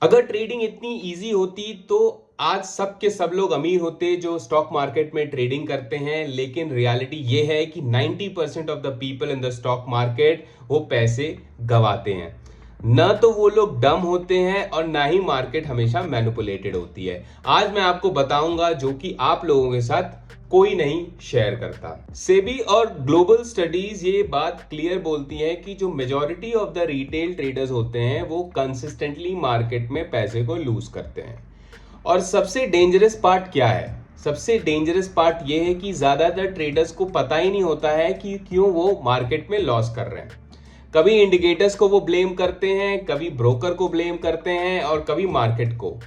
अगर ट्रेडिंग इतनी इजी होती तो आज सब के सब लोग अमीर होते जो स्टॉक मार्केट में ट्रेडिंग करते हैं। लेकिन रियलिटी ये है कि 90% of the people in the stock market वो पैसे गवाते हैं। न तो वो लोग डम होते हैं और ना ही मार्केट हमेशा मैनिपुलेटेड होती है। आज मैं आपको बताऊंगा जो कि आप लोगों के साथ कोई नहीं शेयर करता। सेबी और ग्लोबल स्टडीज ये बात क्लियर बोलती है कि जो majority of the retail traders होते हैं वो कंसिस्टेंटली मार्केट में पैसे को लूज करते हैं। और सबसे डेंजरस पार्ट क्या है? सबसे डेंजरस पार्ट ये है कि ज्यादातर ट्रेडर्स को पता ही नहीं होता है कि क्यों वो मार्केट में लॉस कर रहे हैं। कभी इंडिकेटर्स को वो ब्लेम करते हैं, कभी ब्रोकर को ब्लेम करते हैं और कभी मार्केट को।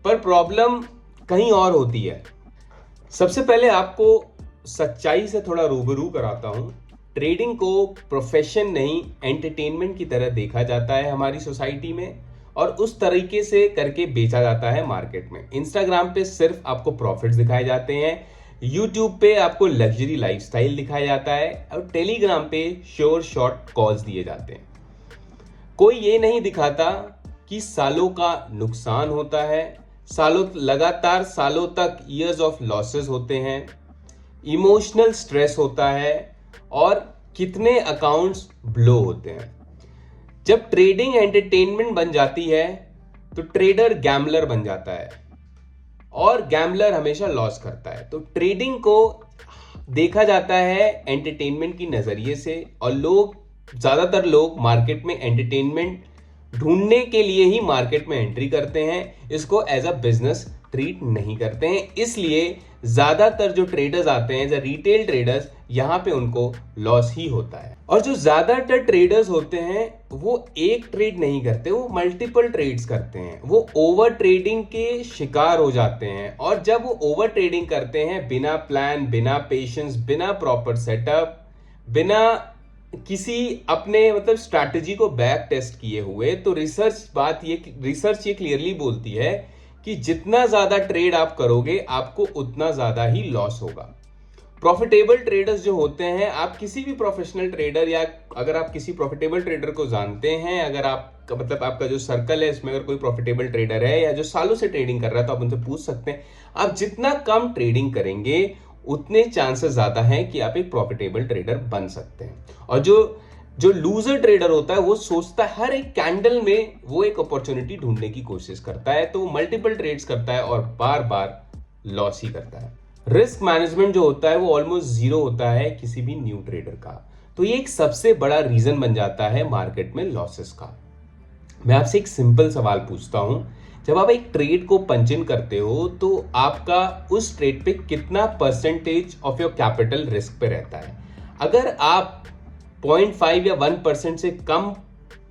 पर प्रॉब्लम कहीं और होती है। सबसे पहले आपको सच्चाई से थोड़ा रूबरू कराता हूं। ट्रेडिंग को प्रोफेशन नहीं एंटरटेनमेंट की तरह देखा जाता है हमारी सोसाइटी में, और उस तरीके से करके बेचा जाता है मार्केट में। इंस्टाग्राम पे सिर्फ आपको प्रॉफिट्स दिखाए जाते हैं, यूट्यूब पे आपको लग्जरी लाइफस्टाइल दिखाया जाता है और टेलीग्राम पे श्योर शॉर्ट कॉल्स दिए जाते हैं। कोई ये नहीं दिखाता कि सालों का नुकसान होता है, लगातार सालों तक ईयर्स ऑफ लॉसेस होते हैं, इमोशनल स्ट्रेस होता है और कितने अकाउंट्स ब्लो होते हैं। जब ट्रेडिंग एंटरटेनमेंट बन जाती है तो ट्रेडर गैम्बलर बन जाता है और गैम्बलर हमेशा लॉस करता है। तो ट्रेडिंग को देखा जाता है एंटरटेनमेंट की नजरिए से, और ज्यादातर लोग मार्केट में एंटरटेनमेंट ढूंढने के लिए ही मार्केट में एंट्री करते हैं। इसको एज अ बिजनेस ट्रीट नहीं करते हैं। इसलिए ज्यादातर जो ट्रेडर्स आते हैं, जो रिटेल ट्रेडर्स, यहां पे उनको लॉस ही होता है। और जो ज्यादातर ट्रेडर्स होते हैं वो एक ट्रेड नहीं करते, वो मल्टीपल ट्रेड्स करते हैं। वो ओवर ट्रेडिंग के शिकार हो जाते हैं, और जब वो ओवर ट्रेडिंग करते हैं बिना प्लान, बिना पेशेंस, बिना प्रॉपर सेटअप, बिना किसी अपने स्ट्रैटेजी को बैक टेस्ट किए हुए, तो रिसर्च ये क्लियरली बोलती है कि जितना ज्यादा ट्रेड आप करोगे आपको उतना ज्यादा ही लॉस होगा। प्रॉफिटेबल ट्रेडर्स जो होते हैं, आप किसी भी प्रोफेशनल ट्रेडर, या अगर आप किसी प्रॉफिटेबल ट्रेडर को जानते हैं, अगर आप आपका जो सर्कल है इसमें अगर कोई प्रॉफिटेबल ट्रेडर है या जो सालों से ट्रेडिंग कर रहा है, तो आप उनसे पूछ सकते हैं। आप जितना कम ट्रेडिंग करेंगे उतने चांसेस ज्यादा हैं कि आप एक प्रॉफिटेबल ट्रेडर बन सकते हैं। और जो जो लूजर ट्रेडर होता है वो सोचता है हर एक कैंडल में वो एक अपॉर्चुनिटी ढूंढने की कोशिश करता है, तो वो मल्टीपल ट्रेड्स करता है और बार बार लॉस ही करता है। रिस्क मैनेजमेंट जो होता है वो ऑलमोस्ट जीरो होता है किसी भी न्यू ट्रेडर का। तो ये एक सबसे बड़ा रीजन बन जाता है मार्केट में लॉसेस का। मैं आपसे एक सिंपल सवाल पूछता हूं, जब आप एक ट्रेड को पंच इन करते हो तो आपका उस ट्रेड पे कितना percentage of your capital risk पे रहता है? अगर आप 0.5 या 1% से कम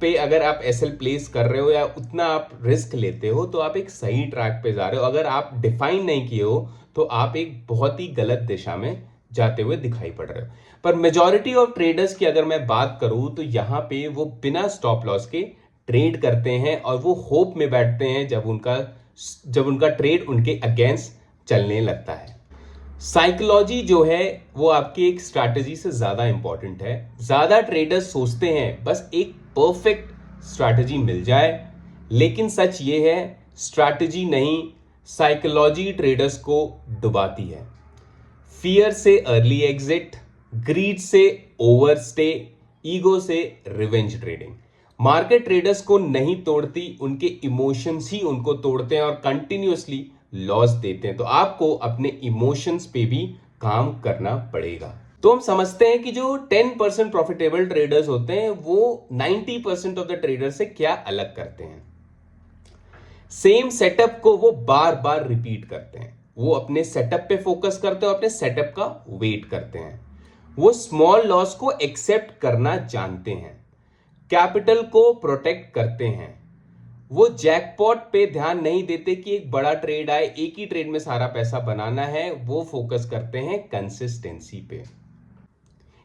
पे अगर आप एसएल प्लेस कर रहे हो या उतना आप रिस्क लेते हो तो आप एक सही ट्रैक पे जा रहे हो। अगर आप डिफाइन नहीं किए हो तो आप एक बहुत ही गलत दिशा में जाते हुए दिखाई पड़ रहे हो। पर मेजॉरिटी ऑफ ट्रेडर्स की अगर मैं बात करूं तो यहां पे वो बिना स्टॉप लॉस के ट्रेड करते हैं, और वो होप में बैठते हैं जब उनका ट्रेड उनके अगेंस्ट चलने लगता है। साइकोलॉजी जो है वो आपकी एक स्ट्रैटेजी से ज्यादा इंपॉर्टेंट है। ज्यादा ट्रेडर्स सोचते हैं बस एक परफेक्ट स्ट्रैटेजी मिल जाए, लेकिन सच ये है स्ट्रैटेजी नहीं, साइकोलॉजी ट्रेडर्स को डुबाती है। फियर से अर्ली एग्जिट, ग्रीड से ओवरस्टे, ईगो से रिवेंज ट्रेडिंग मार्केट ट्रेडर्स को नहीं तोड़ती, उनके इमोशंस ही उनको तोड़ते हैं और कंटिन्यूअसली लॉस देते हैं। तो आपको अपने इमोशंस पे भी काम करना पड़ेगा। तो हम समझते हैं कि जो 10% प्रॉफिटेबल ट्रेडर्स होते हैं वो 90% ऑफ द ट्रेडर से क्या अलग करते हैं। सेम सेटअप को वो बार बार रिपीट करते हैं, वो अपने सेटअप पे फोकस करते हैं, अपने सेटअप का वेट करते हैं। वो स्मॉल लॉस को एक्सेप्ट करना जानते हैं, कैपिटल को प्रोटेक्ट करते हैं। वो जैकपॉट पे ध्यान नहीं देते कि एक बड़ा ट्रेड आए, एक ही ट्रेड में सारा पैसा बनाना है। वो फोकस करते हैं कंसिस्टेंसी पे।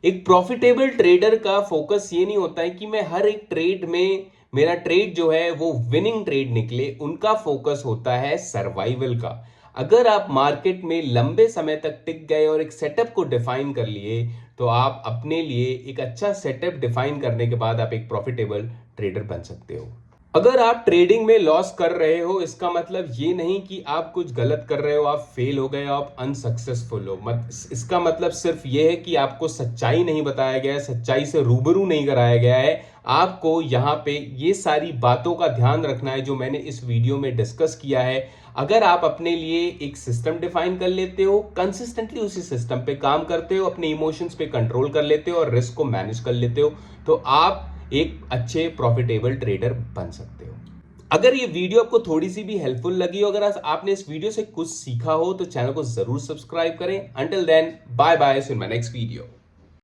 एक प्रॉफिटेबल ट्रेडर का फोकस ये नहीं होता है कि मैं हर एक ट्रेड में मेरा ट्रेड जो है वो विनिंग ट्रेड निकले। उनका फोकस होता है सर्वाइवल का। अगर आप मार्केट में लंबे समय तक टिक गए और एक सेटअप को डिफाइन कर लिए तो आप अपने लिए एक अच्छा सेटअप डिफाइन करने के बाद आप एक प्रॉफिटेबल ट्रेडर बन सकते हो। अगर आप ट्रेडिंग में लॉस कर रहे हो, इसका मतलब ये नहीं कि आप कुछ गलत कर रहे हो, आप फेल हो गए, आप अनसक्सेसफुल हो। इसका मतलब सिर्फ ये है कि आपको सच्चाई नहीं बताया गया है, सच्चाई से रूबरू नहीं कराया गया है। आपको यहाँ पे ये सारी बातों का ध्यान रखना है जो मैंने इस वीडियो में डिस्कस किया है। अगर आप अपने लिए एक सिस्टम डिफाइन कर लेते हो, कंसिस्टेंटली उसी सिस्टम पे काम करते हो, अपने इमोशंस पे कंट्रोल कर लेते हो और रिस्क को मैनेज कर लेते हो, तो आप एक अच्छे प्रॉफिटेबल ट्रेडर बन सकते हो। अगर ये वीडियो आपको थोड़ी सी भी हेल्पफुल लगी हो, अगर आपने इस वीडियो से कुछ सीखा हो, तो चैनल को जरूर सब्सक्राइब करें। Until then, bye bye, see you in my next video.